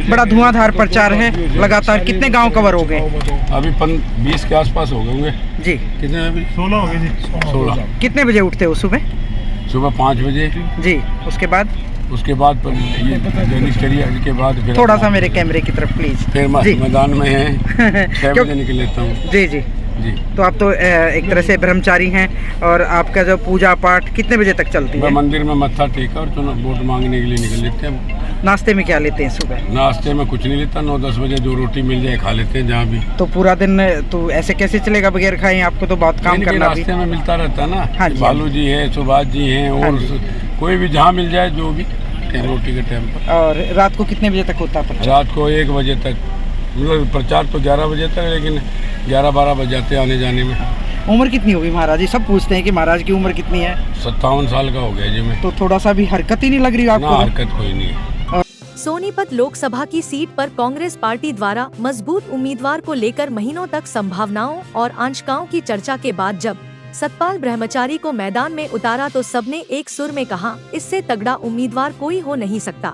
बड़ा धुआंधार प्रचार है लगातार। कितने गांव कवर हो गए? अभी 20 के आसपास हो गए होंगे जी। कितने अभी? 16 हो गए जी। 16। कितने बजे उठते हो सुबह? सुबह 5 बजे जी। उसके बाद ये दिनचर्या के बाद फिर थोड़ा सा मेरे कैमरे की तरफ प्लीज। फिर मैदान में है 6 बजे निकल लेता हूँ जी जी जी। तो आप तो एक तरह से ब्रह्मचारी हैं और आपका जो पूजा पाठ कितने बजे तक चलती है? मंदिर में मत्था टेका और वोट मांगने के लिए निकल लेते हैं। नाश्ते में क्या लेते हैं सुबह? नाश्ते में कुछ नहीं लेता, 9-10 बजे जो रोटी मिल जाए खा लेते हैं जहाँ भी। तो पूरा दिन तो ऐसे कैसे चलेगा बगैर खाए? आपको तो बहुत काम करना भी। नाश्ते में मिलता रहता है ना। हाँ बालू जी है, सुभाष जी हैं और कोई भी जहाँ मिल जाए जो भी रोटी के टाइम पर। और रात को कितने बजे तक होता है? रात को 1 बजे तक, मतलब प्रचार तो 11 बजे तक, लेकिन 11-12 बज जाते हैं आने जाने में। उम्र कितनी होगी महाराज जी? सब पूछते हैं कि महाराज की उम्र कितनी है? 57 साल का हो गया जी मैं। तो थोड़ा सा भी हरकत ही नहीं लग रही आपको? हरकत कोई नहीं है। सोनीपत लोकसभा की सीट पर कांग्रेस पार्टी द्वारा मजबूत उम्मीदवार को लेकर महीनों तक संभावनाओं और आशंकाओं की चर्चा के बाद जब सतपाल ब्रह्मचारी को मैदान में उतारा तो सबने एक सुर में कहा, इससे तगड़ा उम्मीदवार कोई हो नहीं सकता।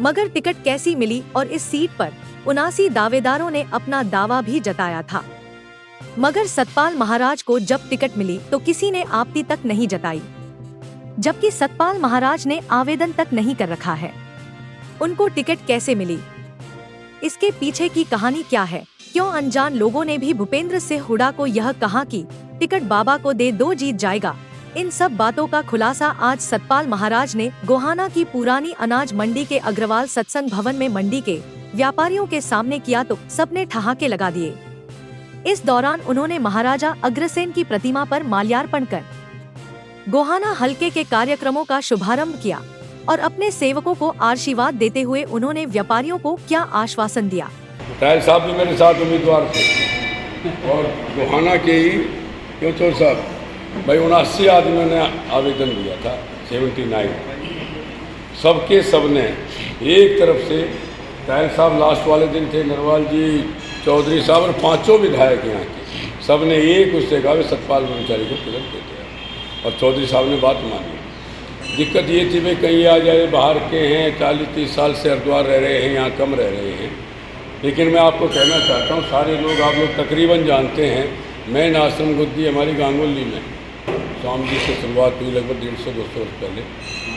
मगर टिकट कैसी मिली और इस सीट पर 79 दावेदारों ने अपना दावा भी जताया था। मगर सतपाल महाराज को जब टिकट मिली तो किसी ने आपत्ति तक नहीं जताई, जबकि सतपाल महाराज ने आवेदन तक नहीं कर रखा है। उनको टिकट कैसे मिली? इसके पीछे की कहानी क्या है? क्यों अनजान लोगों ने भी भूपेंद्र सिंह हुड्डा को यह कहा कि टिकट बाबा को दे दो जीत जाएगा? इन सब बातों का खुलासा आज सतपाल महाराज ने गोहाना की पुरानी अनाज मंडी के अग्रवाल सत्संग भवन में मंडी के व्यापारियों के सामने किया तो सबने ठहाके लगा दिए। इस दौरान उन्होंने महाराजा अग्रसेन की प्रतिमा पर माल्यार्पण कर गोहाना हलके के कार्यक्रमों का शुभारंभ किया और अपने सेवकों को आशीर्वाद देते हुए उन्होंने व्यापारियों को क्या आश्वासन दिया? टायल साहब भी मेरे साथ उम्मीदवार थे और गोहाना के ही क्यों चोर साहब भाई 79 आदमियों ने आवेदन दिया था, 79। सबके सबने एक तरफ से, टायल साहब लास्ट वाले दिन थे, नरवाल जी, चौधरी साहब और 5 विधायक यहाँ के, सब ने एक उससे कहा सतपाल ब्रह्मचारी को टिकट देते हैं और चौधरी साहब ने बात मानी। दिक्कत ये थी भाई कहीं आ जाए, बाहर के हैं, 40-30 साल से हरिद्वार रह रहे हैं, यहाँ कम रह रहे हैं। लेकिन मैं आपको कहना चाहता हूँ, सारे लोग आप लोग तकरीबन जानते हैं, मेन आश्रम गुद्दी हमारी गांगुली में स्वामी जी से शुरुआत हुई लगभग 150-200 वर्ष पहले।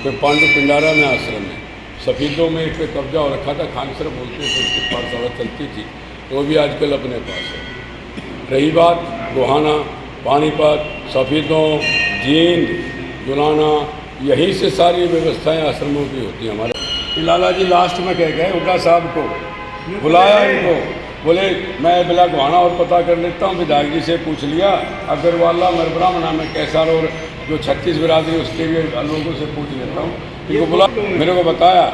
फिर पांडु पिंडारा में आश्रम है, सफ़ीदों में एक पे कब्जा हो रखा था, खानसर बोलते थे, उसकी पाठशाला चलती थी, तो भी आजकल अपने पास है। रही बात गोहाना, पानीपत, सफ़ीदों, जींद, जुलाना, यहीं से सारी व्यवस्थाएं आश्रमों की होती हैं हमारे। लाला जी लास्ट में कह गए हुड्डा साहब को, बुलाया इनको, बोले मैं बिला गोहाना और पता कर लेता हूँ, विधायक जी से पूछ लिया, अग्रवाला मरब्राह्मणा में कैसार और जो 36 बिरादरी उसके भी लोगों से पूछ लेता हूँ। इनको बुला, मेरे को बताया,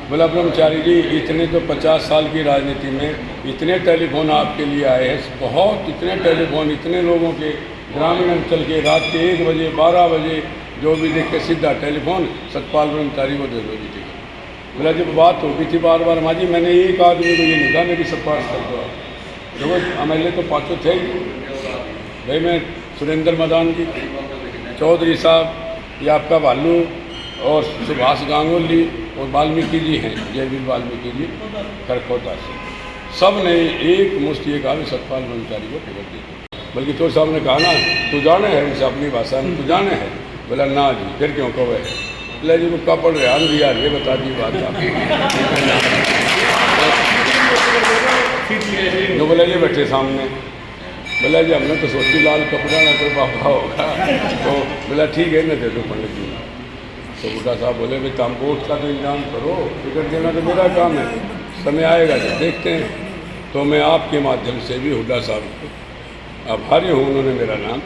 बोला ब्रह्मचारी जी इतने तो 50 साल की राजनीति में इतने टेलीफोन आपके लिए आए हैं, बहुत इतने टेलीफोन, इतने लोगों के ग्रामीण अंचल के, रात के 1 बजे 12 बजे जो भी देख के सीधा टेलीफोन सतपाल ब्रह्मचारी को दे दो जी टिकट। बोला जब बात होगी थी बार बार, माँ जी मैंने एक आदमी को ये नहीं कहा मेरी सतपाल कर दो। देखो MLA तो 5 थे ही भाई, मैं सुरेंद्र मैदान जी, चौधरी साहब, ये आपका भालू और सुभाष गांगुली और वाल्मीकि जी हैं, जयवीर वाल्मीकि जी खरखोदा से, सब ने एक मुश्त ये कहा सतपाल ब्रह्मचारी को टिकट दे दो। बल्कि तो साहब ने कहा ना तू जाने है, उनसे अपनी भाषा में तू जाने है। बोला ना जी, फिर क्यों कहो है? बोला जी रुका पड़ रहा दिया, ये बता दी बात आप। जो बोला ये बैठे सामने, बोला जी हमने तो सोची लाल कपड़ा ना कोई बाबा होगा, तो बोला ठीक है ना दे दो पंडित जी। तो हुड्डा साहब बोले भाई तुम वोट का तो इंतजाम करो, टिकट देना तो मेरा काम है, समय आएगा जब देखते हैं। तो मैं आपके माध्यम से भी हुड्डा साहब को आभारी हूँ, उन्होंने मेरा नाम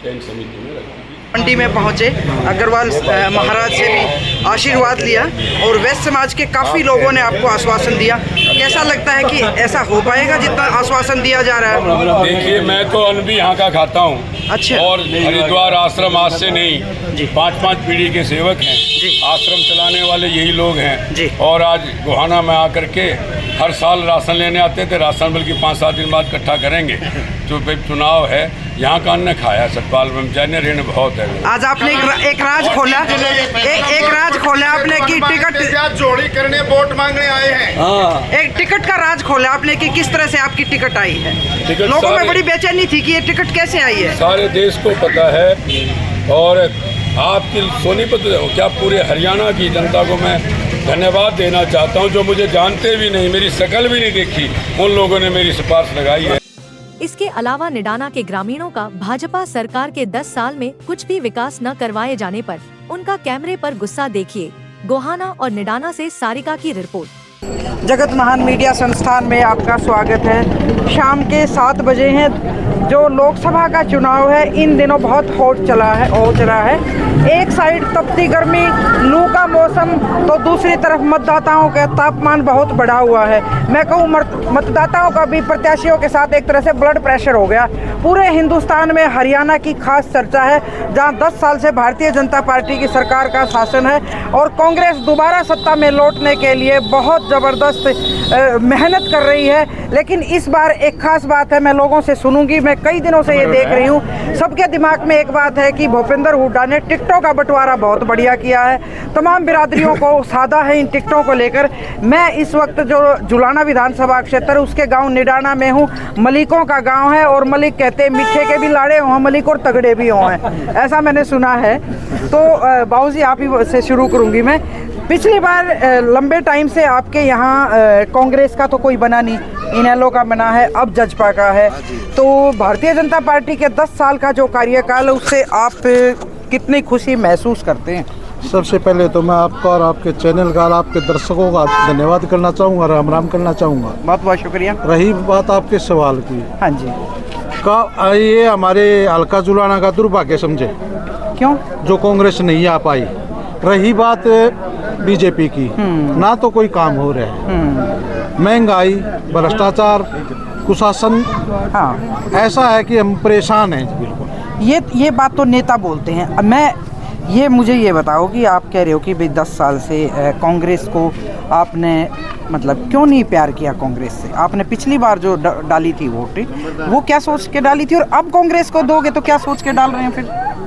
चयन समिति में रखा। मंडी में पहुंचे, अग्रवाल महाराज से भी आशीर्वाद लिया और वैश्य समाज के काफ़ी लोगों ने आपको आश्वासन दिया। कैसा लगता है कि ऐसा हो पाएगा जितना आश्वासन दिया जा रहा है? देखिए मैं तो अन्न भी यहाँ का खाता हूँ। अच्छा। और हरिद्वार आश्रम आज से नहीं, 5-5 पीढ़ी के सेवक हैं, आश्रम चलाने वाले यही लोग हैं। और आज गोहाना में आकर के हर साल राशन लेने आते थे, राशन बल्कि 5-7 दिन बाद इकट्ठा करेंगे। जो चुनाव है यहाँ का अन्न खाया सतपाल ब्रह्मचारी ने, ऋण बहुत है। आज आपने एक राज खोला, एक राज खोला आपने कि टिकट चोरी करने वोट मांगने आए हैं। हाँ, एक टिकट का राज खोला आपने कि किस तरह से आपकी टिकट आई है। टिकट लोगों में सारे- बड़ी बेचैनी थी कि ये टिकट कैसे आई है। सारे देश को पता है और आपकी सोनीपत क्या पूरे हरियाणा की जनता को मैं धन्यवाद देना चाहता हूं, जो मुझे जानते भी नहीं, मेरी शक्ल भी नहीं देखी, उन लोगों ने मेरी सिफारिश लगाई है। इसके अलावा निडाना के ग्रामीणों का भाजपा सरकार के 10 साल में कुछ भी विकास न करवाए जाने पर उनका कैमरे पर गुस्सा देखिए। गोहाना और निडाना से सारिका की रिपोर्ट। जगत महान मीडिया संस्थान में आपका स्वागत है। शाम के 7 बजे हैं। जो लोकसभा का चुनाव है इन दिनों बहुत हो चला है। एक साइड तपती गर्मी, लू का मौसम, तो दूसरी तरफ मतदाताओं का तापमान बहुत बढ़ा हुआ है। मैं कहूँ मतदाताओं का भी प्रत्याशियों के साथ एक तरह से ब्लड प्रेशर हो गया। पूरे हिंदुस्तान में हरियाणा की खास चर्चा है, जहाँ 10 साल से भारतीय जनता पार्टी की सरकार का शासन है और कांग्रेस दोबारा सत्ता में लौटने के लिए बहुत ज़बरदस्त मेहनत कर रही है। लेकिन इस बार एक खास बात है, मैं लोगों से सुनूंगी, मैं कई दिनों से ये देख रही हूँ, सबके दिमाग में एक बात है कि भूपेंद्र हुड्डा ने टिकटों का बंटवारा बहुत बढ़िया किया है। तमाम बिरादरियों को साधा है इन टिकटों को लेकर। मैं इस वक्त जो जुलाना विधानसभा क्षेत्र उसके गांव निडाना में हूँ। मलिकों का गांव है और मलिक कहते हैं मीठे के भी लाड़े हों मलिक और तगड़े भी हों, ऐसा मैंने सुना है। तो बाबूजी आप ही से शुरू करूँगी मैं। पिछली बार लंबे टाइम से आपके यहाँ कांग्रेस का तो कोई बना नहीं, इनेलो का बना है, अब जजपा का है। तो भारतीय जनता पार्टी के 10 साल का जो कार्यकाल है उससे आप कितनी खुशी महसूस करते हैं? सबसे पहले तो मैं आपका और आपके चैनल का और आपके दर्शकों का धन्यवाद करना चाहूँगा, राम राम करना चाहूँगा। बहुत बहुत शुक्रिया। रही बात आपके सवाल की, हाँ जी, का ये हमारे हल्का जुलाना का दुर्भाग्य समझे, क्यों? जो कांग्रेस नहीं आ पाई। रही बात बीजेपी की, ना तो कोई काम हो रहा है, महंगाई, भ्रष्टाचार, कुशासन, हाँ, ऐसा है कि हम परेशान हैं बिल्कुल। ये बात तो नेता बोलते हैं। अब मुझे ये बताओ कि आप कह रहे हो कि भाई 10 साल से कांग्रेस को आपने मतलब क्यों नहीं प्यार किया कांग्रेस से? आपने पिछली बार जो डाली थी वोट, वो क्या सोच के डाली थी, और अब कांग्रेस को दोगे तो क्या सोच के डाल रहे हैं? फिर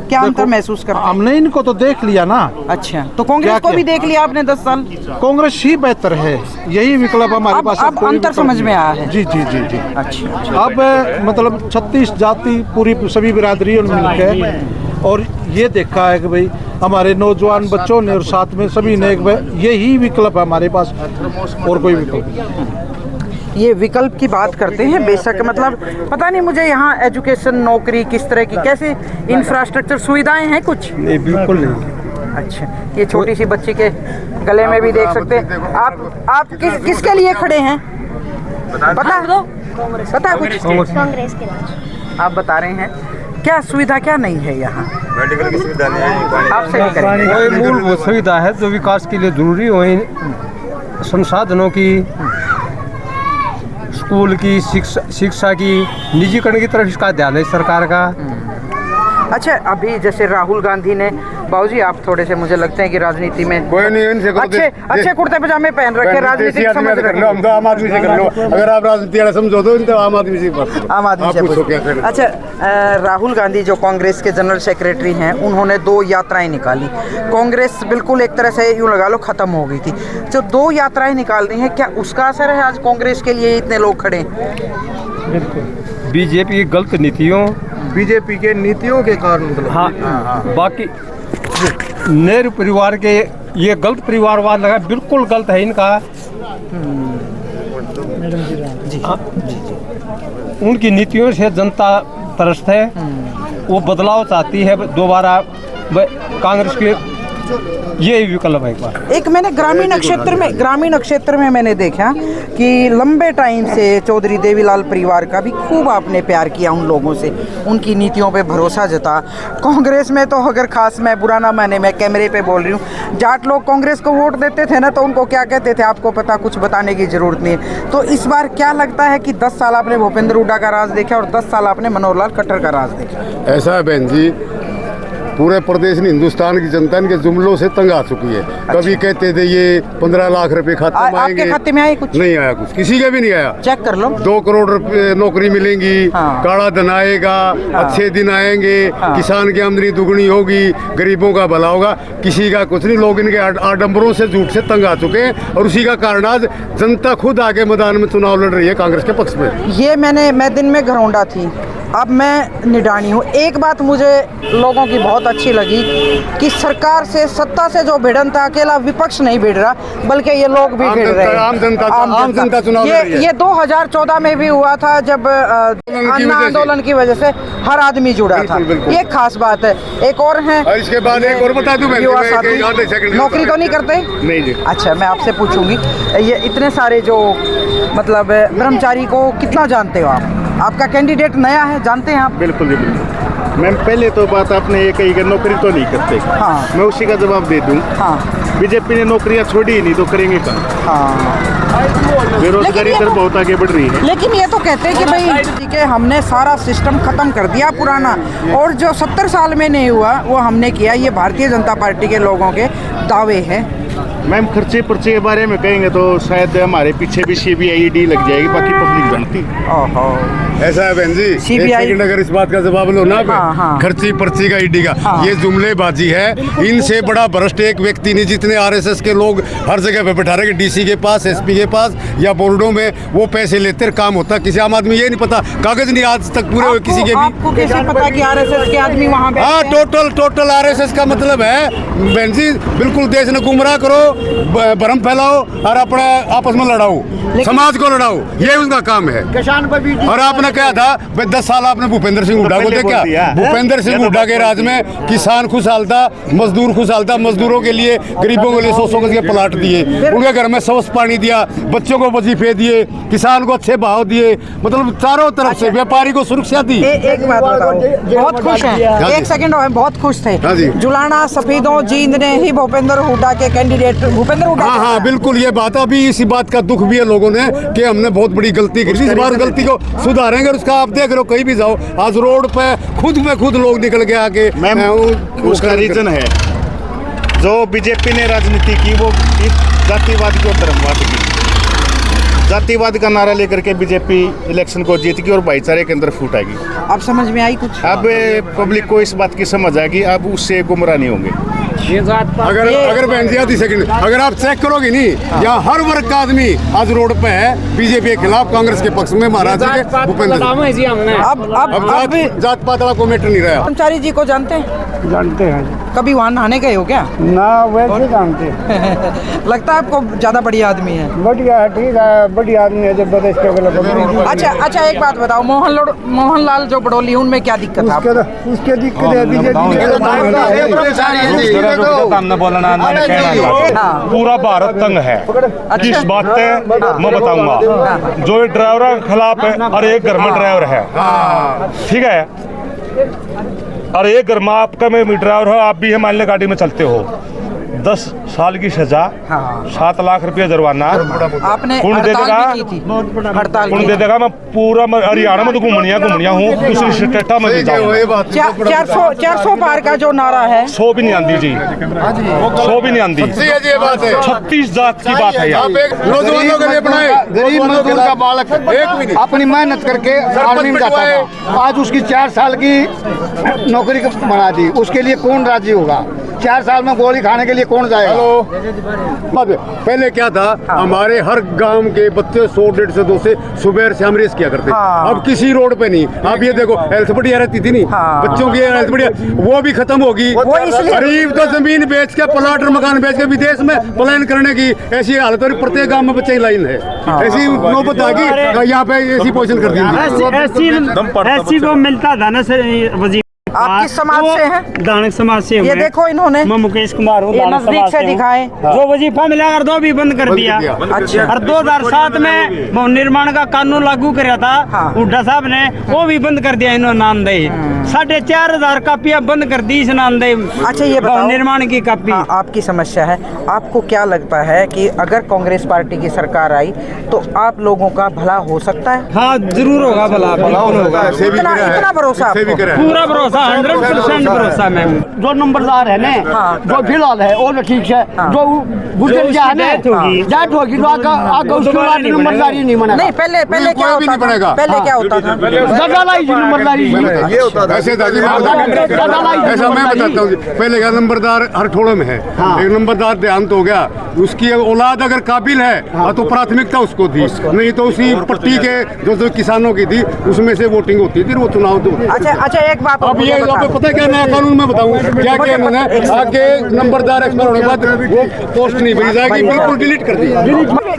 क्या अंतर महसूस कर रहे हैं? हमने इनको तो देख लिया ना। अच्छा, तो कांग्रेस को भी देख लिया आपने 10 साल? कांग्रेस ही बेहतर है, यही विकल्प हमारे पास। अब अंतर समझ में आया है? जी जी जी जी। अच्छा, अब मतलब 36 जाति पूरी सभी बिरादरियों ने मिलकर और ये देखा है कि भाई हमारे नौजवान बच्चों ने और साथ में सभी ने यही विकल्प है हमारे पास, और कोई विकल्प नहीं। ये विकल्प की बात करते हैं, बेशक मतलब पता नहीं मुझे यहाँ एजुकेशन, नौकरी किस तरह की, कैसे इंफ्रास्ट्रक्चर सुविधाएं हैं कुछ? नहीं, बिल्कुल नहीं। अच्छा, ये छोटी सी बच्ची के गले में भी देख सकते हैं आप किसके लिए खड़े हैं? पता कुछ? कांग्रेस के लिए। आप बता रहे हैं क्या सुविधा क्या नहीं है यहाँ? मेडिकल की सुविधा नहीं है, आपसे भी करेंगे। वही मूलभूत सुविधा है जो विकास के लिए जरूरी हो, संसाधनों की, स्कूल की, शिक्षा की, निजीकरण की तरफ इसका ध्यान है सरकार का। अच्छा, अभी जैसे राहुल गांधी ने, बाबूजी आप थोड़े से मुझे लगते हैं कि राजनीति में कोई नहीं, इनसे करो, अच्छे कुर्ते पजामे पहन रखे, राजनीति समझ रहे हम तो आम आदमी से कर लो। अगर आप राजनीति वाला समझो तो आम आदमी से आम आदमी से पूछो क्या करें। अच्छा, राहुल गांधी जो कांग्रेस के जनरल सेक्रेटरी हैं, उन्होंने 2 यात्राएं निकाली। कांग्रेस बिल्कुल एक तरह से यूँ लगा लो खत्म हो गई थी। जो 2 यात्राएं निकाल रही हैं, क्या उसका असर है आज कांग्रेस के लिए इतने लोग खड़े हैं? बीजेपी की गलत नीतियों, बीजेपी के नीतियों के कारण मतलब। हाँ, बाकी नेहरू परिवार के ये गलत परिवारवाद लगा, बिल्कुल गलत है इनका। उनकी नीतियों से जनता त्रस्त है, वो बदलाव चाहती है दोबारा। कांग्रेस के यही विकल्प है। एक मैंने ग्रामीण क्षेत्र में मैंने देखा कि लंबे टाइम से चौधरी देवीलाल परिवार का भी खूब आपने प्यार किया उन लोगों से, उनकी नीतियों पे भरोसा जता। कांग्रेस में तो अगर खास मैं बुरा ना माने, मैं कैमरे पे बोल रही हूँ, जाट लोग कांग्रेस को वोट देते थे ना, तो उनको क्या कहते थे आपको पता, कुछ बताने की जरूरत नहीं है। तो इस बार क्या लगता है कि 10 साल आपने भूपेंद्र हुड्डा का राज देखा और 10 साल आपने मनोहर लाल खट्टर का राज देखा? ऐसा है बहन जी, पूरे प्रदेश ने हिंदुस्तान की जनता इनके जुमलों से तंग आ चुकी है। कभी कहते थे ये 15 लाख रुपए खाते में आएंगे, आपके खाते में आए कुछ? नहीं आया कुछ, किसी के भी नहीं आया। चेक कर लो। 2 करोड़ रुपए नौकरी मिलेंगी, हाँ। काला धन आएगा, अच्छे दिन आएंगे, हाँ। किसान की आमदनी दुगनी होगी, गरीबों का भला होगा, किसी का कुछ नहीं। लोग इनके आडंबरों से झूठ से तंग आ चुके हैं और उसी का कारण आज जनता खुद आगे मैदान में चुनाव लड़ रही है कांग्रेस के पक्ष में। ये मैं दिन में घरौंडा थी, अब मैं निडानी हूँ। एक बात मुझे लोगों की बहुत अच्छी लगी कि सरकार से, सत्ता से जो भिड़न था, अकेला विपक्ष नहीं भिड़ रहा बल्कि ये लोग भी भिड़ रहे हैं। आम जनता चुनाव लड़ रही है। ये 2014 में भी हुआ था जब अन्ना आंदोलन की वजह से हर आदमी जुड़ा था। ये खास बात है। एक और है, और इसके बाद एक और बता दूं मैं, युवा एक साथी आधे सेकंड नौकरी तो नहीं करते? नहीं जी। अच्छा, मैं आपसे पूछूंगी, ये इतने सारे जो मतलब ब्रह्मचारी को कितना जानते हो आप? आपका कैंडिडेट नया है, जानते हैं आप? बिल्कुल जी बिल्कुल। मैम पहले तो बात आपने ये कही कि नौकरी तो नहीं करते, हाँ। मैं उसी का जवाब दे दूं। हाँ बीजेपी ने नौकरियां छोड़ी ही नहीं तो करेंगे कहाँ? हाँ। बेरोजगारी लेकिन इधर ये बहुत आगे बढ़ रही है। लेकिन ये तो कहते हैं कि भाई ठीक है, हमने सारा सिस्टम खत्म कर दिया पुराना, और जो 70 साल में नहीं हुआ वो हमने किया। ये भारतीय जनता पार्टी के लोगों के दावे हैं। मैम खर्चे पर्चे के बारे में कहेंगे तो शायद हमारे पीछे भी CBI ED लग जाएगी, बाकी पब्लिक जानती है। ओहो, ऐसा है बहन जी, CBI एक सेकंड अगर इस बात का जवाब लो ना, हाँ, हाँ। खर्ची पर्ची का ईडी का, हाँ। ये जुमलेबाजी है। इनसे बड़ा भ्रष्ट एक व्यक्ति नहीं। जितने RSS के लोग हर जगह पे बैठा रहे, DC के पास, SP के पास या बोर्डों में, वो पैसे लेते काम होता। किसी आम आदमी ये नहीं पता, कागज नहीं आज तक पूरे हुए किसी के भी। आपको कैसे पता कि RSS के आदमी वहाँ पे? हाँ, टोटल RSS का मतलब है बहन जी, बिल्कुल देश ने गुमराह करो, भ्रम फैलाओ और अपने आपस में लड़ाओ, समाज को लड़ाओ, ये उनका काम है। और आपने कहा था 10 साल आपने भूपेंद्र सिंह हुड्डा को देखा। भूपेंद्र सिंह हुड्डा के राज में किसान खुशहाल था, मजदूर खुशहाल था। मजदूरों के लिए, गरीबों के लिए 100 गज के प्लाट दिए, उनके घर में स्वच्छ पानी दिया, बच्चों को वजीफे दिए, किसान को अच्छे भाव दिए, मतलब चारों तरफ से व्यापारी को सुरक्षा दी। एक बात बताओ, बहुत खुश हैं, एक सेकंड में बहुत खुश थे। हाँ जी। जुलाना सफेदों जींद ने ही भूपेंद्र हुड्डा के कैंडिडेट, भूपेंद्र हुड्डा। हाँ, बिल्कुल ये बात। अभी इसी बात का दुख भी है लोगों ने कि हमने बहुत बड़ी गलती की थी, इस बार गलती को सुधारेंगे। और उसका आप देख रहे हो, कहीं भी जाओ आज रोड पे खुद लोग निकल के आके। मैम उसका रीजन है, जो बीजेपी ने राजनीति की वो जातिवाद की और धर्मवाद की। जातिवाद का नारा लेकर के बीजेपी इलेक्शन को जीत गई और भाईचारे के अंदर फूट आएगी। अब समझ में आई कुछ? अब पब्लिक को इस बात की समझ आएगी, अब उससे गुमराह नहीं होंगे। अगर बहन जी आधी सेकंड, अगर आप चेक करोगे नहीं, यहाँ हर वर्ग का आदमी आज रोड पे है बीजेपी के खिलाफ, कांग्रेस के पक्ष में। महाराज जी के भूपेंद्र, अब जात पात वाला कोई मैटर नहीं रहा। कर्मचारी जी को जानते हैं? जानते हैं कभी वहाँ नहाने गए हो क्या? ना, वैसे जानते हैं। लगता है आपको ज्यादा बढ़िया आदमी है। बढ़िया है, ठीक है, बढ़िया आदमी है। जबरदस्त के अच्छा, एक बात बताओ, मोहनलाल जो बड़ोली, उनमें क्या दिक्कत है? उसके दिक्कत है हमने बोलना हाँ। पूरा भारत तंग है। किस बात पे मैं बताऊंगा। जो ये ड्राइवर के खिलाफ है, और एक घर में ड्राइवर है, ठीक है, और एक घर में आपका में ड्राइवर हो, आप भी है, मान लो गाड़ी में चलते हो, 10 साल की सजा, 7 लाख रुपया जुर्माना। आपने कौन दे देगा? हड़ताल कौन दे देगा? मैं पूरा हरियाणा में तो घूमनिया हूँ, दूसरी स्टेटा में भी जाऊंगा। 400 पार का जो नारा है, 100 भी नहीं आती जी, 100 भी नहीं आती। 36 जात की बात है यार। नौजवानों के लिए बनाए, गरीब मजदूर का बालक अपनी मेहनत करके आर्मी में जाता था, आज उसकी 4 साल की नौकरी बना दी। उसके लिए कौन राजी होगा? 4 साल में गोली खाने के लिए कौन जाएगा? पहले क्या था, हमारे हर गांव के बच्चे 100-150 से 200 सुबह शाम रेस किया करते। अब किसी रोड पे नहीं। अब ये देखो, हेल्थ बढ़िया रहती थी नहीं, बच्चों की हेल्थ बढ़िया, वो भी खत्म होगी। गरीब तो जमीन बेच के, प्लाट और मकान बेच के विदेश में पलायन करने की ऐसी हालत है। प्रत्येक गांव में बच्चे की लाइन है। ऐसी नौबत आ गई, यहाँ पे ऐसी पोजीशन कर दी। ऐसी को मिलता था ना सर। आप किस समाज से हैं? दानक समाज से। ये देखो, इन्होंने, मैं मुकेश कुमार हूँ, नजदीक से दिखाए, जो वजीफा मिला कर दो भी बंद कर दिया। अच्छा। और 2007 में भवन निर्माण का कानून लागू कराया था हुड्डा साहब ने, वो भी बंद कर दिया इन्होंने। नामदेही 4,500 कापियां बंद कर दी इस नामदेही। अच्छा, ये भवन निर्माण की कापी। आपकी समस्या है, आपको क्या लगता है कि अगर कांग्रेस पार्टी की सरकार आई तो आप लोगों का भला हो सकता है? हाँ, जरूर होगा भला, बिल्कुल होगा। इतना भरोसा? पूरा भरोसा 100% भरोसा मैम। जो नंबरदार है ना, जो फिलहाल है वो ठीक है, जो गुजर गया है ना, डेथ होगी तो आगे उसके बाद नंबरदारी नहीं मना। नहीं, पहले क्या होता था? पहले क्या होता था? जगालाई जी नंबरदारी ये होता था। ऐसा मैं बताता हूँ। पहले क्या नंबरदार हर ठोड़े में है, एक नंबरदार देहांत हो गया, उसकी औलाद अगर काबिल है तो प्राथमिकता उसको थी, नहीं तो उसी पट्टी के जो किसानों की थी उसमें से वोटिंग होती थी, वो चुनाव दो। अच्छा एक बात अब ये आपको पता है क्या नया कानून में बताऊँ क्या क्या इन्होंने आगे नंबरदार एक्सपायर होने के बाद वो पोस्ट नहीं बनी जाएगी, बिल्कुल डिलीट कर दी।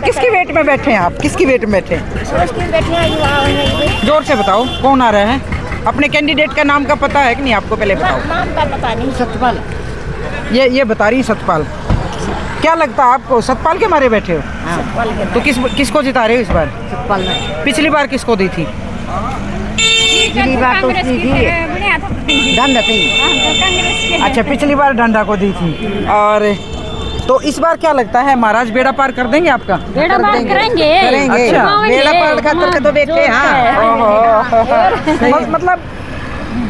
किसकी वेट में बैठे हैं आप? किसकी वेट में बैठे हैं? जोर से बताओ कौन आ रहे हैं? अपने कैंडिडेट का नाम का पता है कि नहीं आपको? पहले बताओ। नाम का पता नहीं। सतपाल। ये बता रही सतपाल। क्या लगता है आपको, सतपाल के मारे बैठे हो? तो किसको जिता रहे हो इस बार? सतपाल ने। पिछली बार किसको दी थी? पिछली बार तो उसकी थी डंडा थी। अच्छा, पिछली बार डंडा को दी थी। और तो इस बार क्या लगता है, महाराज बेड़ा पार कर देंगे आपका? बेड़ा पार करेंगे। अच्छा, बेड़ा पार खातर तो बैठे। हाँ, मतलब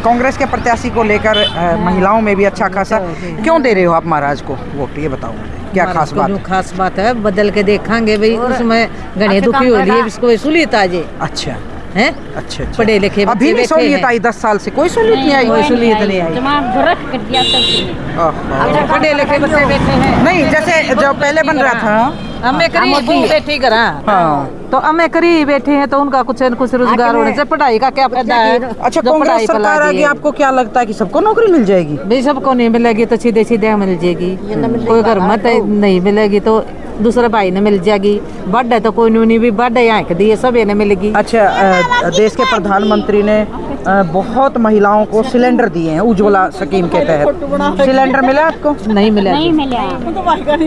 कांग्रेस के प्रत्याशी को लेकर महिलाओं में भी अच्छा खासा क्यों दे रहे हो आप महाराज को वोट, ये बताओ क्या खास बात है? खास बात है, बदल के देखेंगे भाई, उसमें घने दुखी हो लिए, इसको सुलियत आ जाए। अच्छा हैं? अच्छा। पढ़े लिखे अभी नहीं सहूलियत आई? 10 साल से कोई सहूलियत नहीं आई? कोई सहूलियत नहीं आई। पढ़े लिखे बच्चे बैठे हैं। नहीं, जैसे जो पहले बन रहा था, हमें करीब बैठी करा, तो हमें करीब बैठे हैं तो उनका कुछ न कुछ रोजगार होने से पढ़ाई का क्या फायदा है? अच्छा, कांग्रेस सरकार आ गई, आपको क्या लगता है कि सबको नौकरी मिल जाएगी? भाई सबको नहीं मिलेगी तो सीधे सीधे मिल जाएगी, कोई घर में नहीं मिलेगी तो दूसरे भाई ने मिल जाएगी, बढ़ तो कोई नहीं भी बढ़ यहाँ दिए सब ने मिलेगी। अच्छा, देश के प्रधानमंत्री ने बहुत महिलाओं को सिलेंडर दिए हैं उज्ज्वला स्कीम के तहत। सिलेंडर मिला आपको? नहीं मिला। नहीं मिला।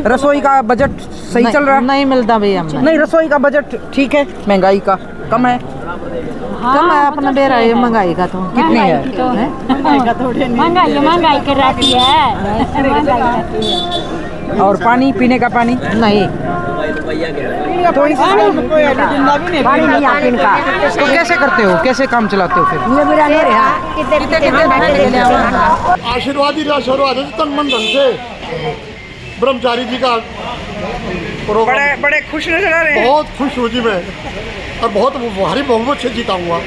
रसोई का बजट सही चल रहा है? नहीं मिलता भैया। नहीं, रसोई का बजट ठीक है, महंगाई का कम है? कम है, अपना बेरा है महंगाई का तो कितनी है? महंगाई कर रखी है। और पानी, पीने का पानी नहीं, तो पानी नहीं आता इनका। तो कैसे करते हो, कैसे काम चलाते हो फिर? आशीर्वाद ही आशीर्वाद है तन मन धन से ब्रह्मचारी जी का बड़े खुश नजर आ रहे हैं। बहुत खुश हूँ जी मैं, और बहुत भारी बहुमत से जीता हुआ।